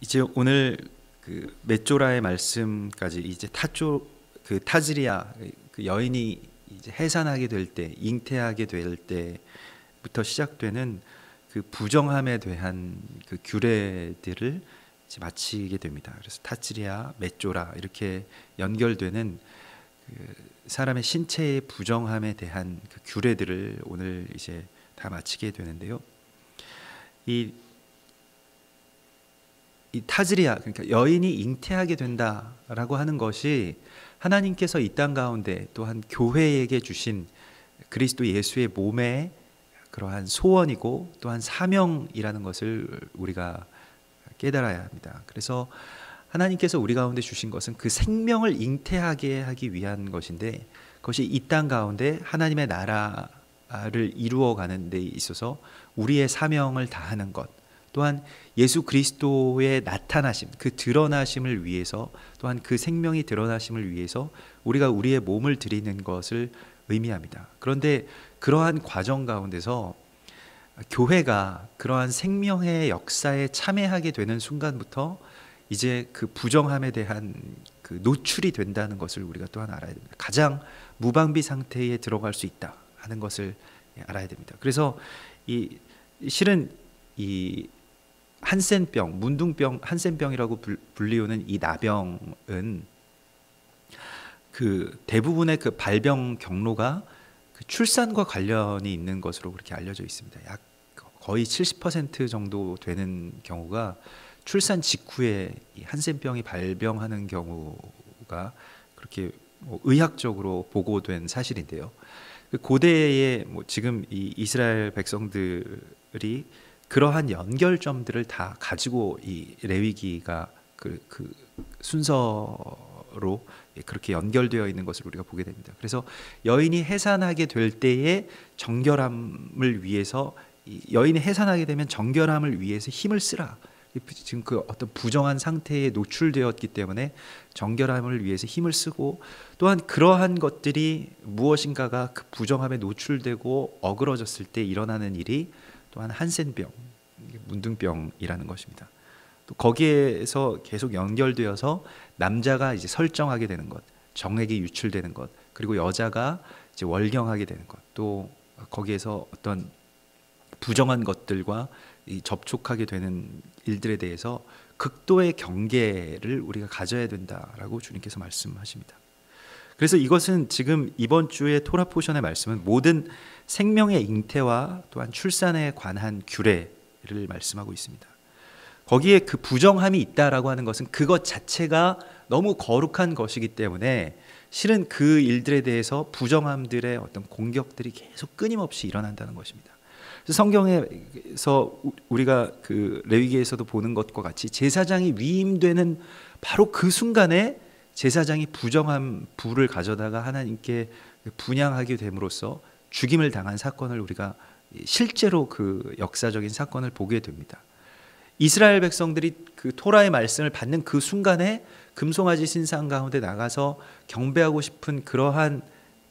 이제 오늘 그 메조라의 말씀까지 이제 타즈리아 그 여인이 이제 해산하게 될 때, 잉태하게 될 때부터 시작되는 그 부정함에 대한 그 규례들을 이제 마치게 됩니다. 그래서 타즈리아, 메조라 이렇게 연결되는 그 사람의 신체의 부정함에 대한 그 규례들을 오늘 이제 다 마치게 되는데요. 이 타즈리아, 그러니까 여인이 잉태하게 된다라고 하는 것이 하나님께서 이 땅 가운데 또한 교회에게 주신 그리스도 예수의 몸의 그러한 소원이고 또한 사명이라는 것을 우리가 깨달아야 합니다. 그래서 하나님께서 우리 가운데 주신 것은 그 생명을 잉태하게 하기 위한 것인데, 그것이 이 땅 가운데 하나님의 나라를 이루어가는 데 있어서 우리의 사명을 다하는 것, 또한 예수 그리스도의 나타나심, 그 드러나심을 위해서, 또한 그 생명이 드러나심을 위해서 우리가 우리의 몸을 드리는 것을 의미합니다. 그런데 그러한 과정 가운데서 교회가 그러한 생명의 역사에 참여하게 되는 순간부터 이제 그 부정함에 대한 그 노출이 된다는 것을 우리가 또한 알아야 됩니다. 가장 무방비 상태에 들어갈 수 있다 하는 것을 알아야 됩니다. 그래서 실은 이 한센병, 문둥병, 한센병이라고 불리우는 이 나병은 그 대부분의 그 발병 경로가 그 출산과 관련이 있는 것으로 그렇게 알려져 있습니다. 약 거의 70% 정도 되는 경우가 출산 직후에 이 한센병이 발병하는 경우가 그렇게 의학적으로 보고된 사실인데요. 고대에 지금 이 이스라엘 백성들이 그러한 연결점들을 다 가지고 이 레위기가 그 순서로 그렇게 연결되어 있는 것을 우리가 보게 됩니다. 그래서 여인이 해산하게 될 때의 정결함을 위해서, 여인이 해산하게 되면 정결함을 위해서 힘을 쓰라. 지금 그 어떤 부정한 상태에 노출되었기 때문에 정결함을 위해서 힘을 쓰고, 또한 그러한 것들이 무엇인가가 그 부정함에 노출되고 어그러졌을 때 일어나는 일이 또한 한센병, 문둥병이라는 것입니다. 또 거기에서 계속 연결되어서 남자가 이제 설정하게 되는 것, 정액이 유출되는 것, 그리고 여자가 이제 월경하게 되는 것, 또 거기에서 어떤 부정한 것들과 접촉하게 되는 일들에 대해서 극도의 경계를 우리가 가져야 된다라고 주님께서 말씀하십니다. 그래서 이것은 지금 이번 주의 토라 포션의 말씀은 모든 생명의 잉태와 또한 출산에 관한 규례를 말씀하고 있습니다. 거기에 그 부정함이 있다라고 하는 것은 그것 자체가 너무 거룩한 것이기 때문에 실은 그 일들에 대해서 부정함들의 어떤 공격들이 계속 끊임없이 일어난다는 것입니다. 성경에서 우리가 그 레위기에서도 보는 것과 같이 제사장이 위임되는 바로 그 순간에 제사장이 부정한 불을 가져다가 하나님께 분향하게 됨으로써 죽임을 당한 사건을 우리가 실제로 그 역사적인 사건을 보게 됩니다. 이스라엘 백성들이 그 토라의 말씀을 받는 그 순간에 금송아지 신상 가운데 나가서 경배하고 싶은 그러한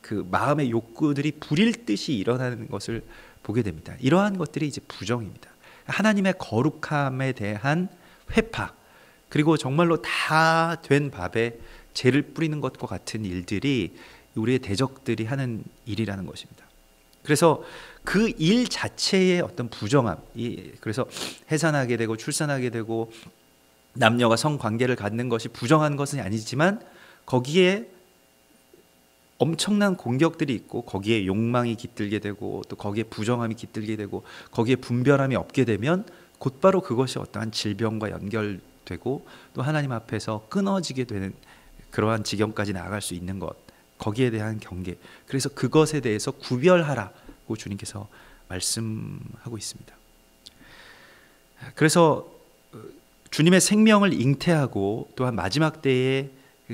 그 마음의 욕구들이 불일 듯이 일어나는 것을 보게 됩니다. 이러한 것들이 이제 부정입니다. 하나님의 거룩함에 대한 회파, 그리고 정말로 다 된 밥에 재를 뿌리는 것과 같은 일들이 우리의 대적들이 하는 일이라는 것입니다. 그래서 그 일 자체의 어떤 부정함, 그래서 해산하게 되고 출산하게 되고 남녀가 성관계를 갖는 것이 부정한 것은 아니지만 거기에 엄청난 공격들이 있고 거기에 욕망이 깃들게 되고 또 거기에 부정함이 깃들게 되고 거기에 분별함이 없게 되면 곧바로 그것이 어떠한 질병과 연결되고 또 하나님 앞에서 끊어지게 되는 그러한 지경까지 나아갈 수 있는 것, 거기에 대한 경계, 그래서 그것에 대해서 구별하라고 주님께서 말씀하고 있습니다. 그래서 주님의 생명을 잉태하고 또한 마지막 때에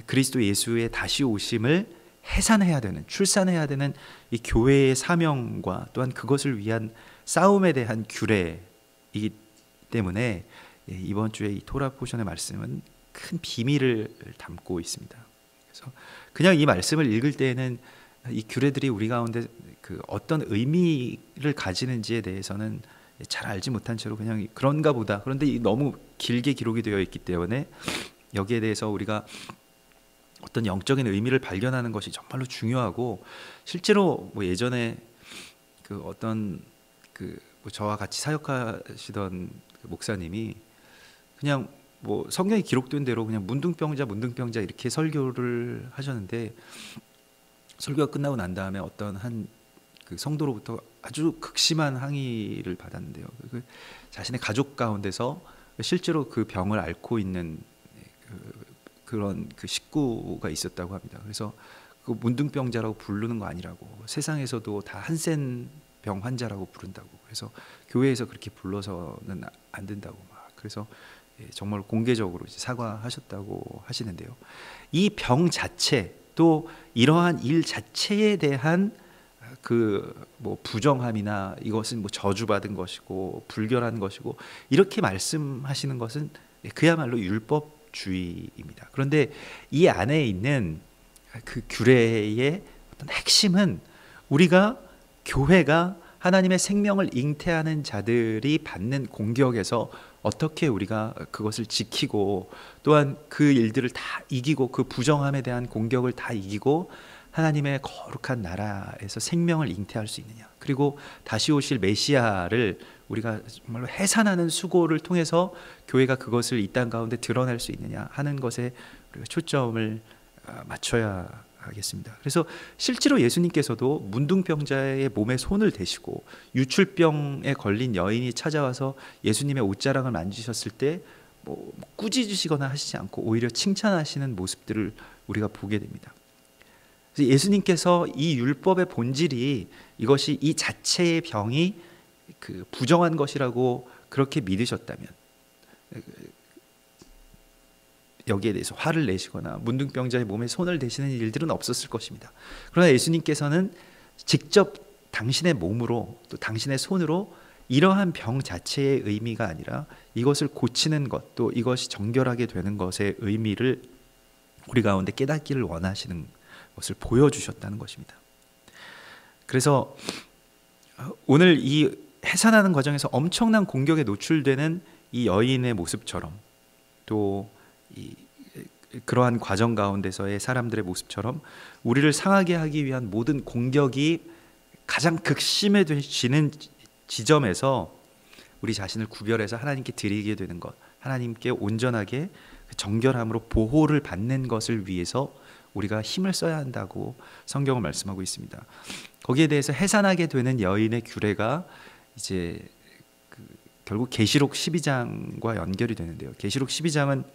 그리스도 예수의 다시 오심을 해산해야 되는, 출산해야 되는 이 교회의 사명과 또한 그것을 위한 싸움에 대한 규례이기 때문에 이번 주에 이 토라 포션의 말씀은 큰 비밀을 담고 있습니다. 그래서 그냥 이 말씀을 읽을 때에는 이 규례들이 우리 가운데 그 어떤 의미를 가지는지에 대해서는 잘 알지 못한 채로 그냥 그런가 보다, 그런데 너무 길게 기록이 되어 있기 때문에 여기에 대해서 우리가 어떤 영적인 의미를 발견하는 것이 정말로 중요하고, 실제로 뭐 예전에 그 어떤 뭐 저와 같이 사역하시던 그 목사님이 그냥 뭐 성경에 기록된 대로 그냥 문둥병자 이렇게 설교를 하셨는데, 설교가 끝나고 난 다음에 어떤 한 그 성도로부터 아주 극심한 항의를 받았는데요. 자신의 가족 가운데서 실제로 그 병을 앓고 있는 그런 식구가 있었다고 합니다. 그래서 그 문둥병자라고 부르는 거 아니라고, 세상에서도 다 한센 병 환자라고 부른다고, 그래서 교회에서 그렇게 불러서는 안 된다고 막, 그래서 정말 공개적으로 사과하셨다고 하시는데요. 이 병 자체, 또 이러한 일 자체에 대한 뭐 부정함이나 이것은 뭐 저주받은 것이고 불결한 것이고 이렇게 말씀하시는 것은 그야말로 율법주의입니다. 그런데 이 안에 있는 그 규례의 어떤 핵심은, 우리가 교회가 하나님의 생명을 잉태하는 자들이 받는 공격에서 어떻게 우리가 그것을 지키고, 또한 그 일들을 다 이기고, 그 부정함에 대한 공격을 다 이기고 하나님의 거룩한 나라에서 생명을 잉태할 수 있느냐, 그리고 다시 오실 메시아를 우리가 정말로 해산하는 수고를 통해서 교회가 그것을 이 땅 가운데 드러낼 수 있느냐 하는 것에 우리가 초점을 맞춰야 하겠습니다. 그래서 실제로 예수님께서도 문둥병자의 몸에 손을 대시고, 유출병에 걸린 여인이 찾아와서 예수님의 옷자락을 만지셨을 때 뭐 꾸짖으시거나 하시지 않고 오히려 칭찬하시는 모습들을 우리가 보게 됩니다. 그래서 예수님께서 이 율법의 본질이, 이것이 이 자체의 병이 그 부정한 것이라고 그렇게 믿으셨다면 여기에 대해서 화를 내시거나 문둥병자의 몸에 손을 대시는 일들은 없었을 것입니다. 그러나 예수님께서는 직접 당신의 몸으로, 또 당신의 손으로 이러한 병 자체의 의미가 아니라 이것을 고치는 것, 또 이것이 정결하게 되는 것의 의미를 우리 가운데 깨닫기를 원하시는 것을 보여주셨다는 것입니다. 그래서 오늘 이 해산하는 과정에서 엄청난 공격에 노출되는 이 여인의 모습처럼, 또 그러한 과정 가운데서의 사람들의 모습처럼, 우리를 상하게 하기 위한 모든 공격이 가장 극심해지는 지점에서 우리 자신을 구별해서 하나님께 드리게 되는 것, 하나님께 온전하게 정결함으로 보호를 받는 것을 위해서 우리가 힘을 써야 한다고 성경은 말씀하고 있습니다. 거기에 대해서 해산하게 되는 여인의 규례가 이제 결국 계시록 12장과 연결이 되는데요. 계시록 12장은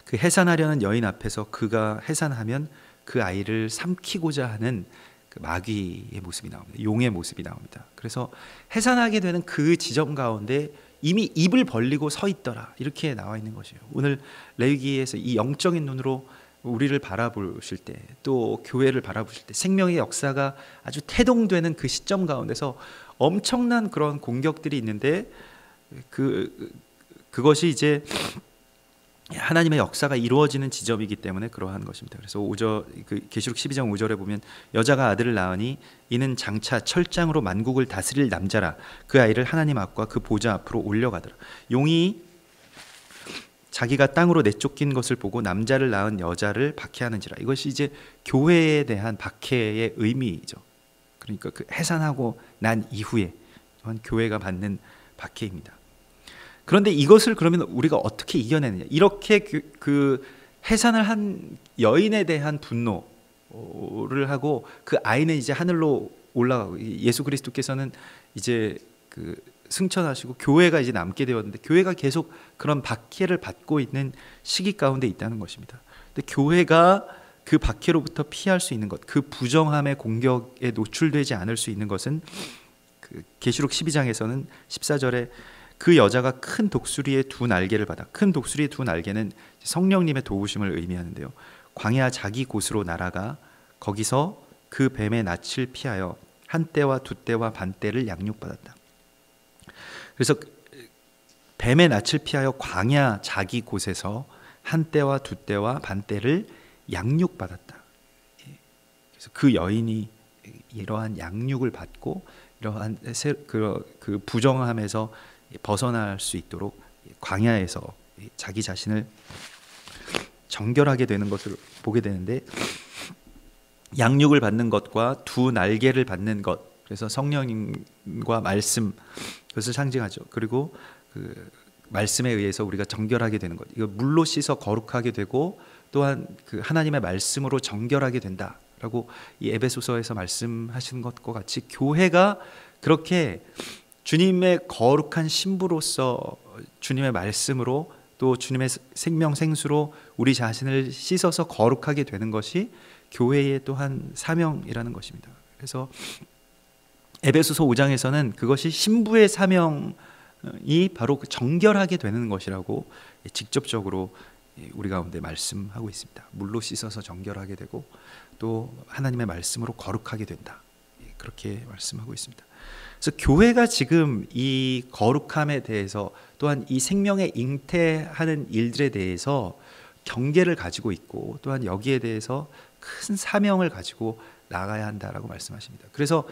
그 해산하려는 여인 앞에서 그가 해산하면 그 아이를 삼키고자 하는 그 마귀의 모습이 나옵니다. 용의 모습이 나옵니다. 그래서 해산하게 되는 그 지점 가운데 이미 입을 벌리고 서 있더라, 이렇게 나와 있는 것이에요. 오늘 레위기에서 이 영적인 눈으로 우리를 바라보실 때, 또 교회를 바라보실 때, 생명의 역사가 아주 태동되는 그 시점 가운데서 엄청난 그런 공격들이 있는데, 그것이 이제 하나님의 역사가 이루어지는 지점이기 때문에 그러한 것입니다. 그래서 계시록 12장 5절에 보면, 여자가 아들을 낳으니 이는 장차 철장으로 만국을 다스릴 남자라. 그 아이를 하나님 앞과 그 보좌 앞으로 올려가더라. 용이 자기가 땅으로 내쫓긴 것을 보고 남자를 낳은 여자를 박해하는지라. 이것이 이제 교회에 대한 박해의 의미이죠. 그러니까 그 해산하고 난 이후에 교회가 받는 박해입니다. 그런데 이것을 그러면 우리가 어떻게 이겨내느냐? 이렇게 그 해산을 한 여인에 대한 분노를 하고, 그 아이는 이제 하늘로 올라가고, 예수 그리스도께서는 이제 그 승천하시고 교회가 이제 남게 되었는데, 교회가 계속 그런 박해를 받고 있는 시기 가운데 있다는 것입니다. 근데 교회가 그 박해로부터 피할 수 있는 것, 그 부정함의 공격에 노출되지 않을 수 있는 것은, 그 계시록 12장에서는 14절에 그 여자가 큰 독수리의 두 날개를 받아, 큰 독수리의 두 날개는 성령님의 도우심을 의미하는데요, 광야 자기 곳으로 날아가 거기서 그 뱀의 낯을 피하여 한 떼와 두 떼와 반 떼를 양육받았다. 그래서 뱀의 낯을 피하여 광야 자기 곳에서 한 떼와 두 떼와 반 떼를 양육받았다. 그래서 그 여인이 이러한 양육을 받고 이러한 그 부정함에서 벗어날 수 있도록 광야에서 자기 자신을 정결하게 되는 것을 보게 되는데, 양육을 받는 것과 두 날개를 받는 것, 그래서 성령님과 말씀, 그것을 상징하죠. 그리고 그 말씀에 의해서 우리가 정결하게 되는 것, 이거 물로 씻어 거룩하게 되고 또한 그 하나님의 말씀으로 정결하게 된다라고 이 에베소서에서 말씀하신 것과 같이 교회가 그렇게 주님의 거룩한 신부로서 주님의 말씀으로 또 주님의 생명 생수로 우리 자신을 씻어서 거룩하게 되는 것이 교회의 또한 사명이라는 것입니다. 그래서 에베소서 5장에서는 그것이 신부의 사명이 바로 정결하게 되는 것이라고 직접적으로 우리 가운데 말씀하고 있습니다. 물로 씻어서 정결하게 되고 또 하나님의 말씀으로 거룩하게 된다, 그렇게 말씀하고 있습니다. 그래서 교회가 지금 이 거룩함에 대해서 또한 이 생명에 잉태하는 일들에 대해서 경계를 가지고 있고 또한 여기에 대해서 큰 사명을 가지고 나가야 한다라고 말씀하십니다. 그래서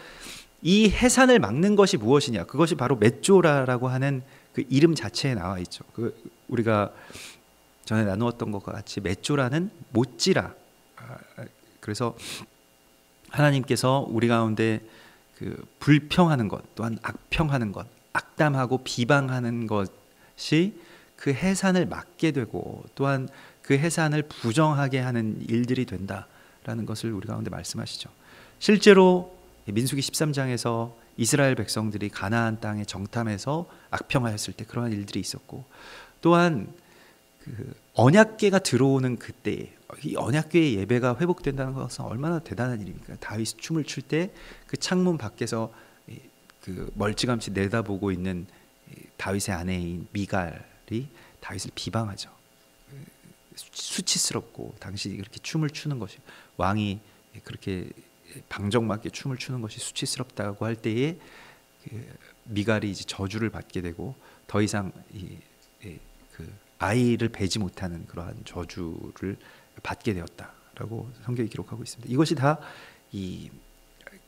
이 해산을 막는 것이 무엇이냐? 그것이 바로 맷조라라고 하는 그 이름 자체에 나와 있죠. 그 우리가 전에 나누었던 것과 같이 맷조라는 못지라. 그래서 하나님께서 우리 가운데 그 불평하는 것, 또한 악평하는 것, 악담하고 비방하는 것이 그 해산을 막게 되고 또한 그 해산을 부정하게 하는 일들이 된다라는 것을 우리 가운데 말씀하시죠. 실제로 민수기 13장에서 이스라엘 백성들이 가나안 땅에 정탐해서 악평하였을 때 그러한 일들이 있었고, 또한 그 언약궤가 들어오는 그때에 이 언약궤의 예배가 회복된다는 것은 얼마나 대단한 일입니까? 다윗이 춤을 출 때 그 창문 밖에서 그 멀찌감치 내다보고 있는 다윗의 아내인 미갈이 다윗을 비방하죠. 수치스럽고 당신이 그렇게 춤을 추는 것이, 왕이 그렇게 방정맞게 춤을 추는 것이 수치스럽다고 할 때에 미갈이 이제 저주를 받게 되고 더 이상 그 아이를 베지 못하는 그러한 저주를 받게 되었다라고 성경이 기록하고 있습니다. 이것이 다 이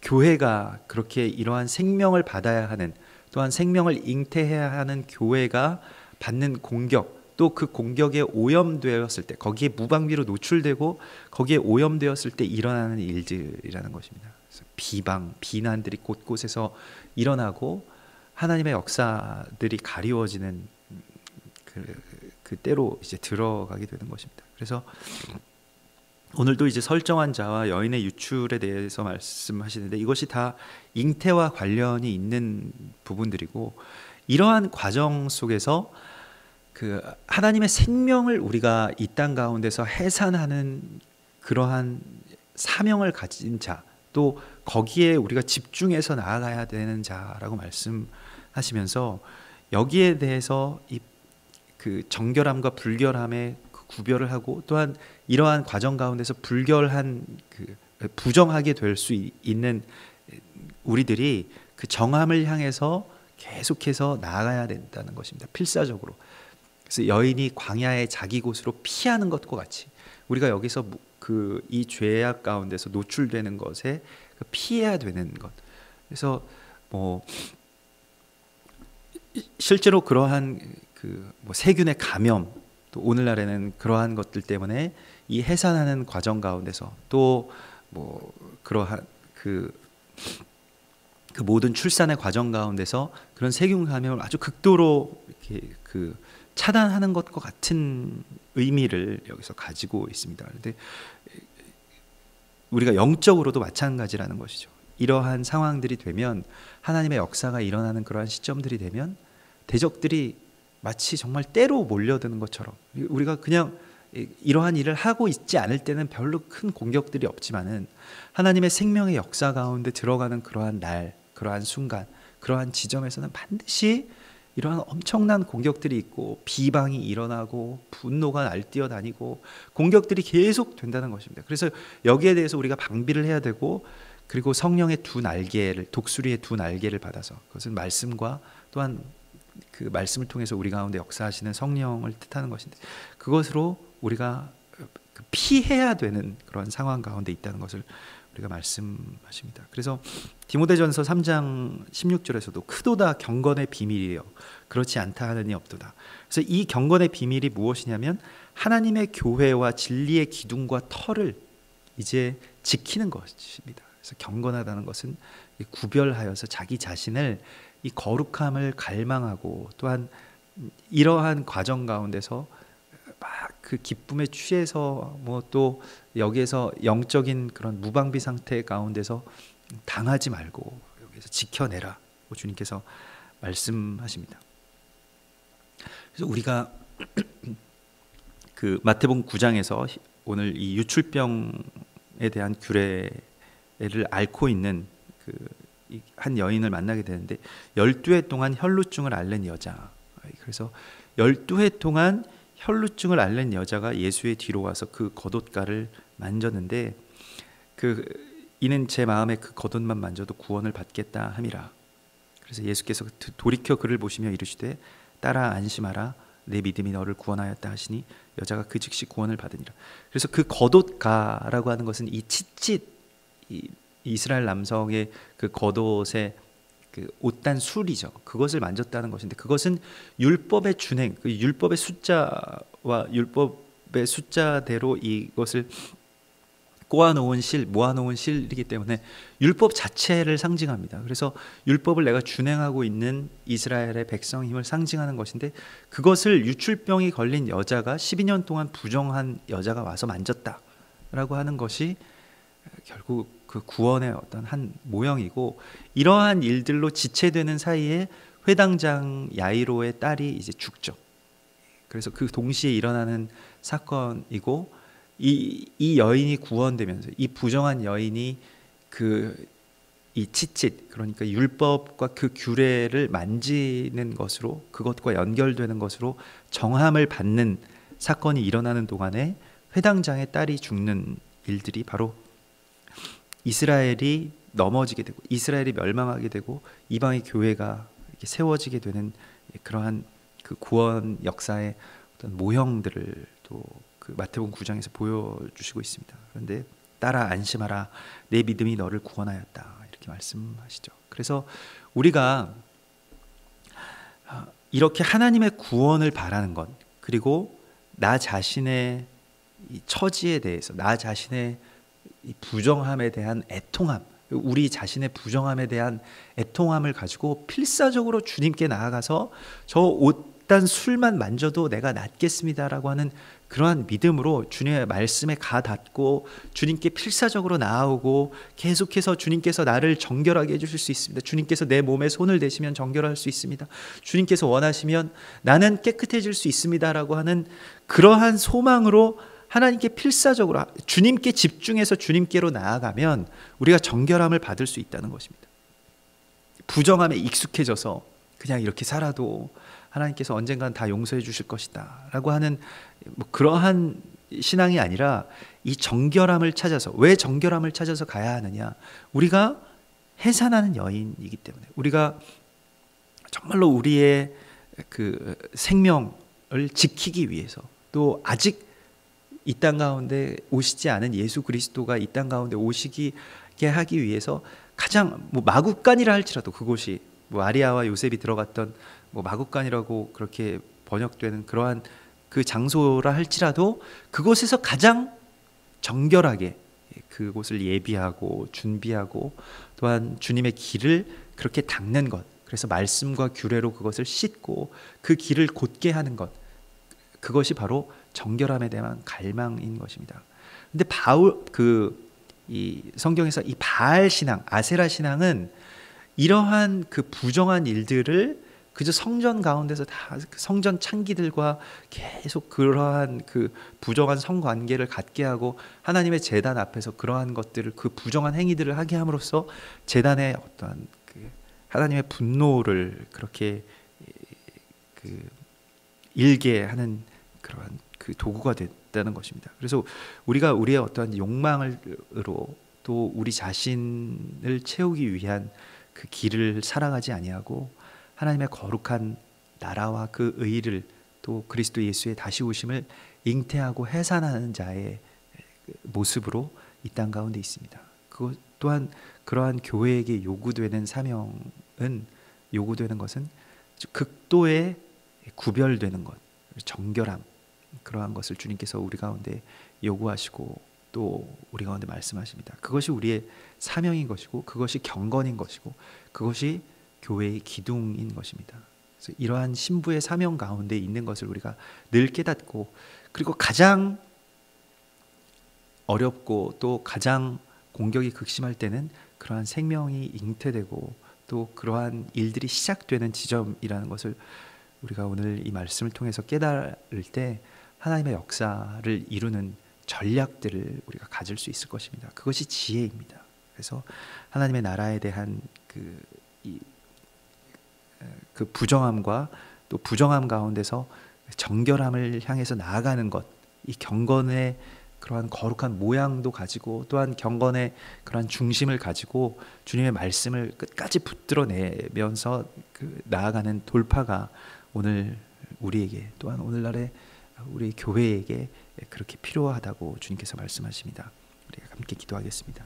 교회가 그렇게 이러한 생명을 받아야 하는, 또한 생명을 잉태해야 하는 교회가 받는 공격, 또 그 공격에 오염되었을 때, 거기에 무방비로 노출되고 거기에 오염되었을 때 일어나는 일들이라는 것입니다. 그래서 비방, 비난들이 곳곳에서 일어나고 하나님의 역사들이 가리워지는 그 때로 이제 들어가게 되는 것입니다. 그래서 오늘도 이제 설정한 자와 여인의 유출에 대해서 말씀하시는데, 이것이 다 잉태와 관련이 있는 부분들이고, 이러한 과정 속에서 그 하나님의 생명을 우리가 이 땅 가운데서 해산하는 그러한 사명을 가진 자, 또 거기에 우리가 집중해서 나아가야 되는 자라고 말씀하시면서, 여기에 대해서 그 정결함과 불결함의 그 구별을 하고, 또한 이러한 과정 가운데서 불결한 그 부정하게 될 수 있는 우리들이 그 정함을 향해서 계속해서 나아가야 된다는 것입니다. 필사적으로. 그래서 여인이 광야의 자기 곳으로 피하는 것과 같이 우리가 여기서 그 이 죄악 가운데서 노출되는 것에 피해야 되는 것. 그래서 뭐 실제로 그러한 그 뭐 세균의 감염, 또 오늘날에는 그러한 것들 때문에 이 해산하는 과정 가운데서 또 뭐 그러한 그 모든 출산의 과정 가운데서 그런 세균 감염을 아주 극도로 이렇게 그 차단하는 것과 같은 의미를 여기서 가지고 있습니다. 그런데 우리가 영적으로도 마찬가지라는 것이죠. 이러한 상황들이 되면, 하나님의 역사가 일어나는 그러한 시점들이 되면 대적들이 마치 정말 때로 몰려드는 것처럼, 우리가 그냥 이러한 일을 하고 있지 않을 때는 별로 큰 공격들이 없지만은 하나님의 생명의 역사 가운데 들어가는 그러한 날, 그러한 순간, 그러한 지점에서는 반드시 이러한 엄청난 공격들이 있고 비방이 일어나고 분노가 날뛰어다니고 공격들이 계속 된다는 것입니다. 그래서 여기에 대해서 우리가 방비를 해야 되고, 그리고 성령의 두 날개를, 독수리의 두 날개를 받아서, 그것은 말씀과 또한 그 말씀을 통해서 우리 가운데 역사하시는 성령을 뜻하는 것인데, 그것으로 우리가 피해야 되는 그런 상황 가운데 있다는 것을 우리가 말씀하십니다. 그래서 디모데전서 3장 16절에서도 크도다 경건의 비밀이에요. 그렇지 않다 하느니 없도다. 그래서 이 경건의 비밀이 무엇이냐면 하나님의 교회와 진리의 기둥과 터를 이제 지키는 것입니다. 그래서 경건하다는 것은 구별하여서 자기 자신을 이 거룩함을 갈망하고 또한 이러한 과정 가운데서 막 그 기쁨에 취해서 뭐 또 여기에서 영적인 그런 무방비 상태 가운데서 당하지 말고 여기서 지켜내라 주님께서 말씀하십니다. 그래서 우리가 그 마태복음 9장에서 오늘 이 유출병에 대한 규례를 앓고 있는 그 한 여인을 만나게 되는데 12해 동안 혈루증을 앓는 여자. 그래서 12해 동안 혈루증을 앓는 여자가 예수의 뒤로 와서 그 겉옷가를 만졌는데 이는 제 마음에 그 겉옷만 만져도 구원을 받겠다 함이라. 그래서 예수께서 돌이켜 그를 보시며 이르시되 따라 안심하라 내 믿음이 너를 구원하였다 하시니 여자가 그 즉시 구원을 받으니라. 그래서 그 겉옷가라고 하는 것은 이 칫칫 이스라엘 남성의 그 겉옷의 그 옷단 술이죠. 그것을 만졌다는 것인데 그것은 율법의 준행, 그 율법의 숫자와 율법의 숫자대로 이것을 꼬아놓은 실, 모아놓은 실이기 때문에 율법 자체를 상징합니다. 그래서 율법을 내가 준행하고 있는 이스라엘의 백성의 힘을 상징하는 것인데 그것을 유출병이 걸린 여자가 12년 동안 부정한 여자가 와서 만졌다라고 하는 것이 결국 그 구원의 어떤 한 모형이고 이러한 일들로 지체되는 사이에 회당장 야이로의 딸이 이제 죽죠. 그래서 그 동시에 일어나는 사건이고 이 여인이 구원되면서 이 부정한 여인이 이 칫칫 그러니까 율법과 그 규례를 만지는 것으로 그것과 연결되는 것으로 정함을 받는 사건이 일어나는 동안에 회당장의 딸이 죽는 일들이 바로 이스라엘이 넘어지게 되고 이스라엘이 멸망하게 되고 이방의 교회가 이렇게 세워지게 되는 그러한 그 구원 역사의 어떤 모형들을 또 그 마태복음 9장에서 보여주시고 있습니다. 그런데 따라 안심하라 내 믿음이 너를 구원하였다 이렇게 말씀하시죠. 그래서 우리가 이렇게 하나님의 구원을 바라는 것 그리고 나 자신의 이 처지에 대해서 나 자신의 이 부정함에 대한 애통함 우리 자신의 부정함에 대한 애통함을 가지고 필사적으로 주님께 나아가서 저 옷단 술만 만져도 내가 낫겠습니다라고 하는 그러한 믿음으로 주님의 말씀에 가닿고 주님께 필사적으로 나아오고 계속해서 주님께서 나를 정결하게 해주실 수 있습니다. 주님께서 내 몸에 손을 대시면 정결할 수 있습니다. 주님께서 원하시면 나는 깨끗해질 수 있습니다라고 하는 그러한 소망으로 하나님께 필사적으로 주님께 집중해서 주님께로 나아가면 우리가 정결함을 받을 수 있다는 것입니다. 부정함에 익숙해져서 그냥 이렇게 살아도 하나님께서 언젠간 다 용서해 주실 것이다 라고 하는 그러한 신앙이 아니라 이 정결함을 찾아서 왜 정결함을 찾아서 가야 하느냐 우리가 해산하는 여인이기 때문에 우리가 정말로 우리의 그 생명을 지키기 위해서 또 아직 이 땅 가운데 오시지 않은 예수 그리스도가 이 땅 가운데 오시게 하기 위해서 가장 마구간이라 할지라도 그곳이 마리아와 요셉이 들어갔던 마구간이라고 그렇게 번역되는 그러한 그 장소라 할지라도 그곳에서 가장 정결하게 그곳을 예비하고 준비하고 또한 주님의 길을 그렇게 닦는 것 그래서 말씀과 규례로 그것을 씻고 그 길을 곧게 하는 것 그것이 바로 정결함에 대한 갈망인 것입니다. 근데 이 성경에서 이 바알 신앙, 아세라 신앙은 이러한 그 부정한 일들을 그저 성전 가운데서 다 성전 창기들과 계속 그러한 그 부정한 성관계를 갖게 하고 하나님의 제단 앞에서 그러한 것들을 그 부정한 행위들을 하게 함으로써 제단의 어떤 그 하나님의 분노를 그렇게 그 일게 하는 그러한 그 도구가 됐다는 것입니다. 그래서 우리가 우리의 어떠한 욕망으로 또 우리 자신을 채우기 위한 그 길을 살아가지 아니하고 하나님의 거룩한 나라와 그 의를 또 그리스도 예수의 다시 오심을 잉태하고 해산하는 자의 모습으로 이 땅 가운데 있습니다. 그것 또한 그러한 교회에게 요구되는 것은 극도의 구별되는 것, 정결함, 그러한 것을 주님께서 우리 가운데 요구하시고 또 우리 가운데 말씀하십니다. 그것이 우리의 사명인 것이고 그것이 경건인 것이고 그것이 교회의 기둥인 것입니다. 그래서 이러한 신부의 사명 가운데 있는 것을 우리가 늘 깨닫고, 그리고 가장 어렵고 또 가장 공격이 극심할 때는 그러한 생명이 잉태되고 또 그러한 일들이 시작되는 지점이라는 것을 우리가 오늘 이 말씀을 통해서 깨달을 때 하나님의 역사를 이루는 전략들을 우리가 가질 수 있을 것입니다. 그것이 지혜입니다. 그래서 하나님의 나라에 대한 그 부정함과 또 부정함 가운데서 정결함을 향해서 나아가는 것, 이 경건의 그러한 거룩한 모양도 가지고 또한 경건의 그러한 중심을 가지고 주님의 말씀을 끝까지 붙들어내면서 나아가는 돌파가 오늘 우리에게, 또한 오늘날의 우리 교회에게 그렇게 필요하다고 주님께서 말씀하십니다. 우리가 함께 기도하겠습니다.